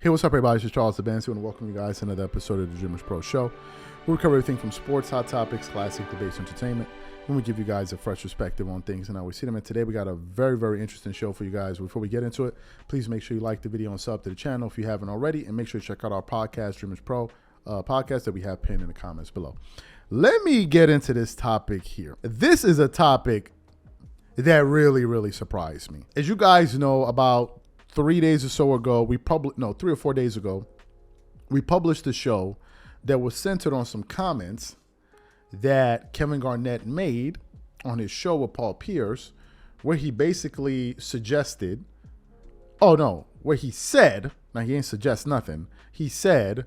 Hey, what's up, everybody? This is Charles the Bandsy, and welcome you guys to another episode of the DREAMERSPRO show. We cover everything from sports, hot topics, classic debates, entertainment, and we give you guys a fresh perspective on things and how we see them. And today we got a very, very interesting show for you guys. Before we get into it, please make sure you like the video and sub to the channel if you haven't already, and make sure you check out our podcast, DREAMERSPRO podcast, that we have pinned in the comments below. Let me get into this topic here. This is a topic that really, really surprised me. As you guys know, about 3 days or so ago, 3 or 4 days ago, we published a show that was centered on some comments that Kevin Garnett made on his show with Paul Pierce, where he basically suggested, where he said, now he ain't suggest nothing, he said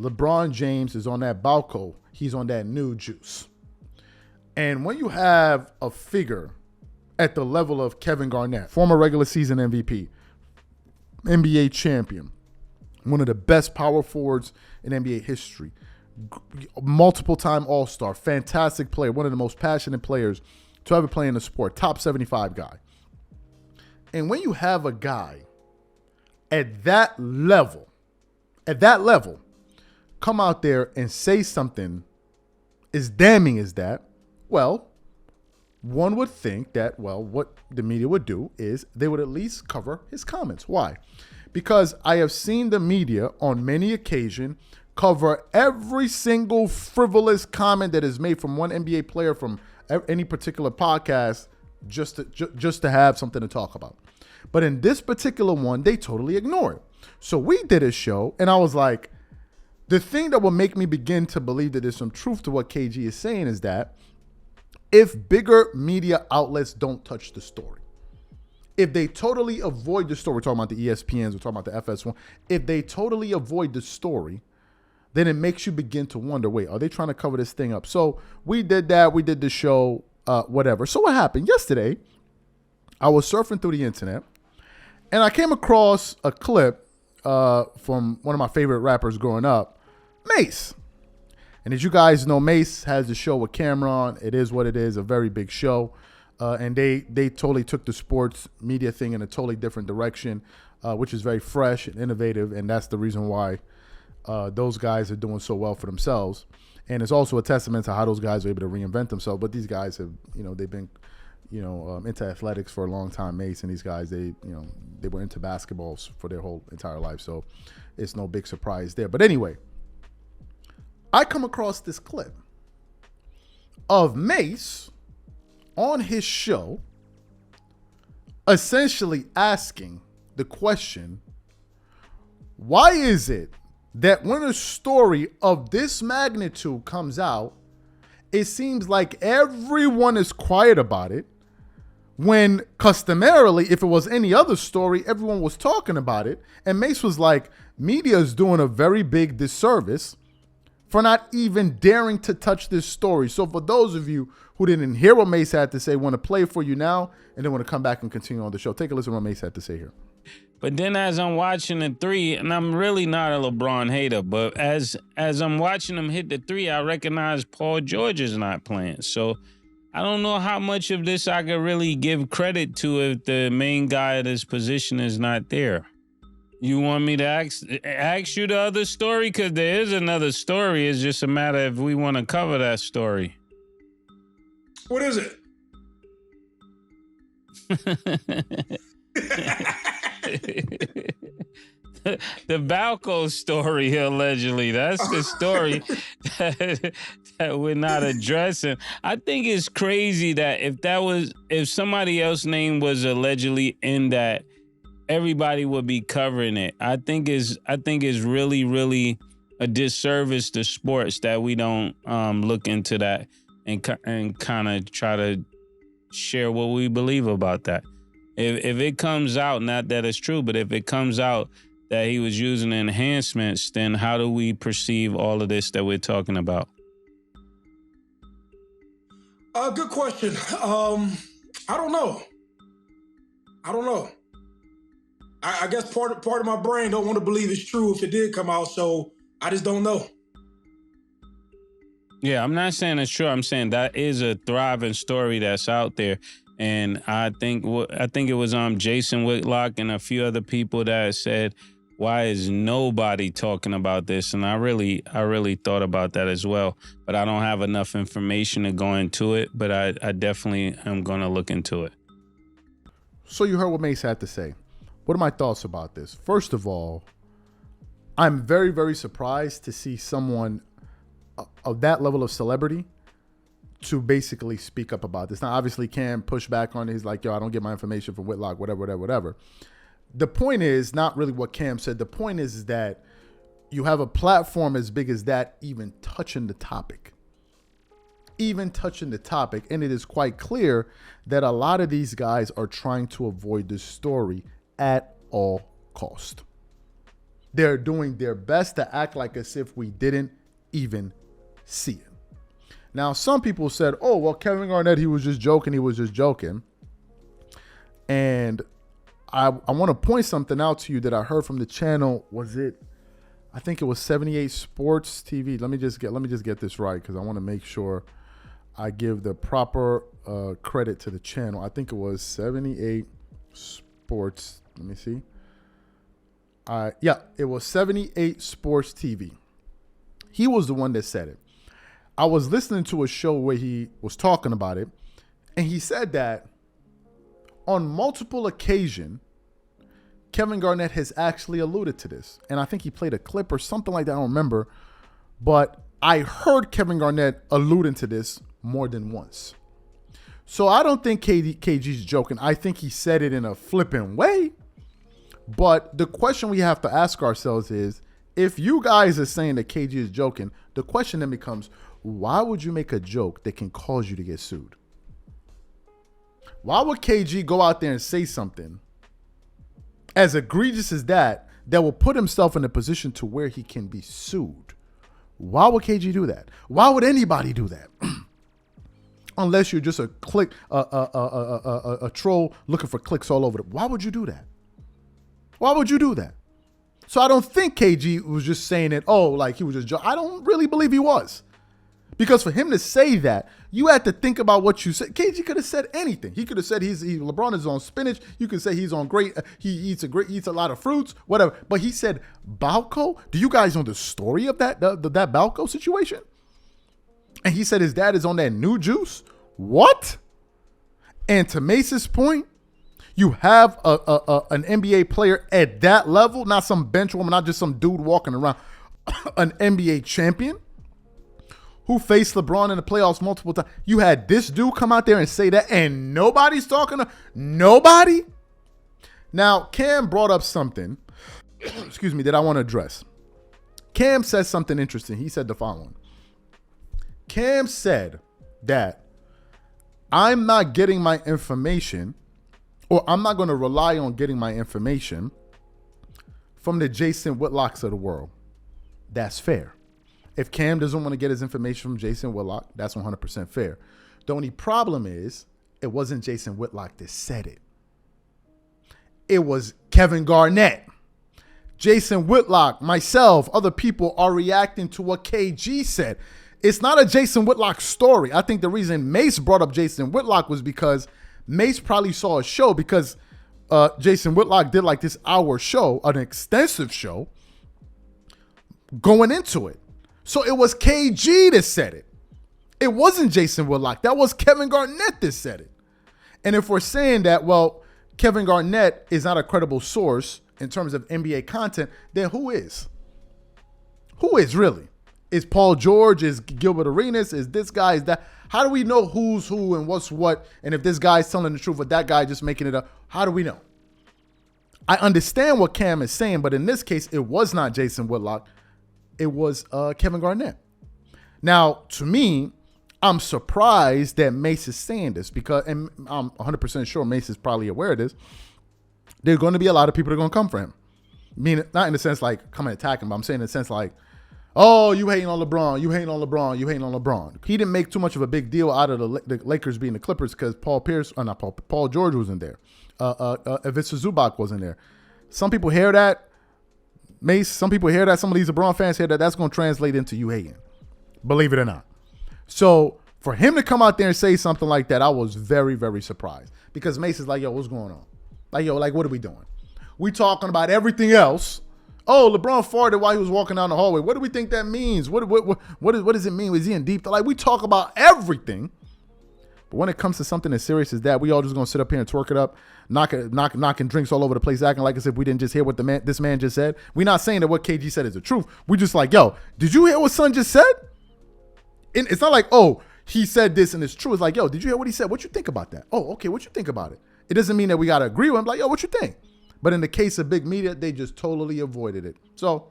LeBron James is on that Balco, he's on that new juice. And when you have a figure at the level of Kevin Garnett, former regular season MVP, NBA champion, one of the best power forwards in NBA history, multiple-time All-Star, fantastic player, one of the most passionate players to ever play in the sport, top 75 guy. And when you have a guy at that level, come out there and say something as damning as that, well, one would think that, what the media would do is they would at least cover his comments. Why? Because I have seen the media on many occasions cover every single frivolous comment that is made from one NBA player from any particular podcast just to have something to talk about. But in this particular one, they totally ignore it. So we did a show, and I was like, the thing that will make me begin to believe that there's some truth to what KG is saying is that if bigger media outlets don't touch the story, if they totally avoid the story, we're talking about the ESPNs, we're talking about the FS1, if they totally avoid the story, then it makes you begin to wonder, wait, are they trying to cover this thing up? So we did that. We did the show, whatever. So what happened? Yesterday, I was surfing through the internet, and I came across a clip from one of my favorite rappers growing up, Mase. And as you guys know, Mase has the show with Cameron. It is what it is, a very big show. And they totally took the sports media thing in a totally different direction, which is very fresh and innovative. And that's the reason why those guys are doing so well for themselves. And it's also a testament to how those guys are able to reinvent themselves. But these guys have, they've been, into athletics for a long time. Mase and these guys, they were into basketball for their whole entire life. So it's no big surprise there. But anyway, I come across this clip of Mase on his show essentially asking the question, why is it that when a story of this magnitude comes out, it seems like everyone is quiet about it, when customarily, if it was any other story, everyone was talking about it. And Mase was like, media is doing a very big disservice for not even daring to touch this story. So for those of you who didn't hear what Mase had to say, want to play for you now, and then want to come back and continue on the show. Take a listen to what Mase had to say here. But then as I'm watching the three, and I'm really not a LeBron hater, but as I'm watching him hit the three, I recognize Paul George is not playing. So I don't know how much of this I could really give credit to if the main guy at his position is not there. You want me to ask you the other story? Because there is another story. It's just a matter if we want to cover that story. What is it? The Balco story, allegedly. That's the story that we're not addressing. I think it's crazy that if somebody else's name was allegedly in that, everybody would be covering it. I think it's really, really a disservice to sports that we don't look into that and kind of try to share what we believe about that. If it comes out, not that it's true, but if it comes out that he was using enhancements, then how do we perceive all of this that we're talking about? Good question. I don't know. I guess part of my brain don't want to believe it's true if it did come out, so I just don't know. Yeah, I'm not saying it's true. I'm saying that is a thriving story that's out there. And I think it was Jason Whitlock and a few other people that said why is nobody talking about this? And I really thought about that as well, but I don't have enough information to go into it, but I definitely am going to look into it. So you heard what Mase had to say. What are my thoughts about this? First of all, I'm very, very surprised to see someone of that level of celebrity to basically speak up about this. Now, obviously, Cam pushed back on it. He's like, yo, I don't get my information from Whitlock, whatever. The point is not really what Cam said. The point is that you have a platform as big as that even touching the topic. And it is quite clear that a lot of these guys are trying to avoid this story at all cost. They're doing their best to act like as if we didn't even see it. Now, some people said, oh, well, Kevin Garnett, he was just joking. And I want to point something out to you that I heard from the channel. I think it was 78 Sports TV. Let me just get this right, because I want to make sure I give the proper credit to the channel. I think it was 78 Sports. Let me see. It was 78 Sports TV. He was the one that said it. I was listening to a show where he was talking about it, and he said that on multiple occasions, Kevin Garnett has actually alluded to this. And I think he played a clip or something like that. I don't remember. But I heard Kevin Garnett alluding to this more than once. So I don't think KG's joking. I think he said it in a flippant way. But the question we have to ask ourselves is, if you guys are saying that KG is joking, the question then becomes, why would you make a joke that can cause you to get sued? Why would KG go out there and say something as egregious as that will put himself in a position to where he can be sued? Why would KG do that? Why would anybody do that? Unless you're just a troll looking for clicks all over it. Why would you do that? Why would you do that? So I don't think KG was just saying it, like he was just joking. I don't really believe he was. Because for him to say that, you had to think about what you said. KG could have said anything. He could have said LeBron is on spinach. You could say he's on he eats a lot of fruits, whatever. But he said Balco. Do you guys know the story of that Balco situation? And he said his dad is on that new juice. What? And to Mace's point, you have an NBA player at that level, not some bench woman, not just some dude walking around, an NBA champion who faced LeBron in the playoffs multiple times. You had this dude come out there and say that, and nobody's talking to nobody. Now, Cam brought up something, excuse me, that I want to address. Cam said something interesting. He said the following. Cam said that I'm not getting my information, or I'm not going to rely on getting my information from the Jason Whitlocks of the world. That's fair. If Cam doesn't want to get his information from Jason Whitlock, that's 100% fair. The only problem is it wasn't Jason Whitlock that said it. It was Kevin Garnett. Jason Whitlock, myself, other people are reacting to what KG said. It's not a Jason Whitlock story. I think the reason Mase brought up Jason Whitlock was because Mase probably saw a show, because Jason Whitlock did like this hour show, an extensive show, going into it. So it was KG that said it. It wasn't Jason Whitlock. That was Kevin Garnett that said it. And if we're saying that, well, Kevin Garnett is not a credible source in terms of NBA content, then who is? Who is really? Is Paul George? Is Gilbert Arenas? Is this guy? Is that? How do we know who's who and what's what? And if this guy's telling the truth or that guy just making it up, how do we know? I understand what Cam is saying, but in this case, it was not Jason Whitlock. It was Kevin Garnett. Now, to me, I'm surprised that Mase is saying this, because, and I'm 100% sure Mase is probably aware of this, there are going to be a lot of people that are going to come for him. I mean, not in the sense like come and attack him, but I'm saying in the sense like, oh, you hating on LeBron, you hating on LeBron, you hating on LeBron. He didn't make too much of a big deal out of the Lakers being the Clippers because Paul George wasn't there. Ivica Zubac wasn't there. Some people hear that. Mase, some people hear that. Some of these LeBron fans hear that. That's going to translate into you hating. Believe it or not. So for him to come out there and say something like that, I was very, very surprised. Because Mase is like, yo, what's going on? Like, yo, like, what are we doing? We talking about everything else, Oh, LeBron farted while he was walking down the hallway. What do we think that means? What does it mean? Was he in deep? Like, we talk about everything. But when it comes to something as serious as that, we all just going to sit up here and twerk it up, knocking drinks all over the place, acting like as if we didn't just hear what this man just said. We're not saying that what KG said is the truth. We're just like, yo, did you hear what son just said? And it's not like, oh, he said this and it's true. It's like, yo, did you hear what he said? What you think about that? Oh, okay, what you think about it? It doesn't mean that we got to agree with him. Like, yo, what you think? But in the case of big media, they just totally avoided it. So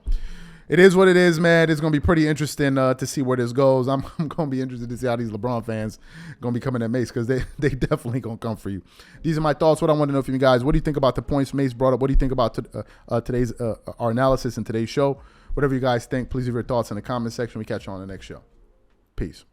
it is what it is, man. It's going to be pretty interesting to see where this goes. I'm going to be interested to see how these LeBron fans going to be coming at Mase, because they definitely going to come for you. These are my thoughts. What I want to know from you guys, what do you think about the points Mase brought up? What do you think about today's our analysis in today's show? Whatever you guys think, please leave your thoughts in the comment section. We catch you on the next show. Peace.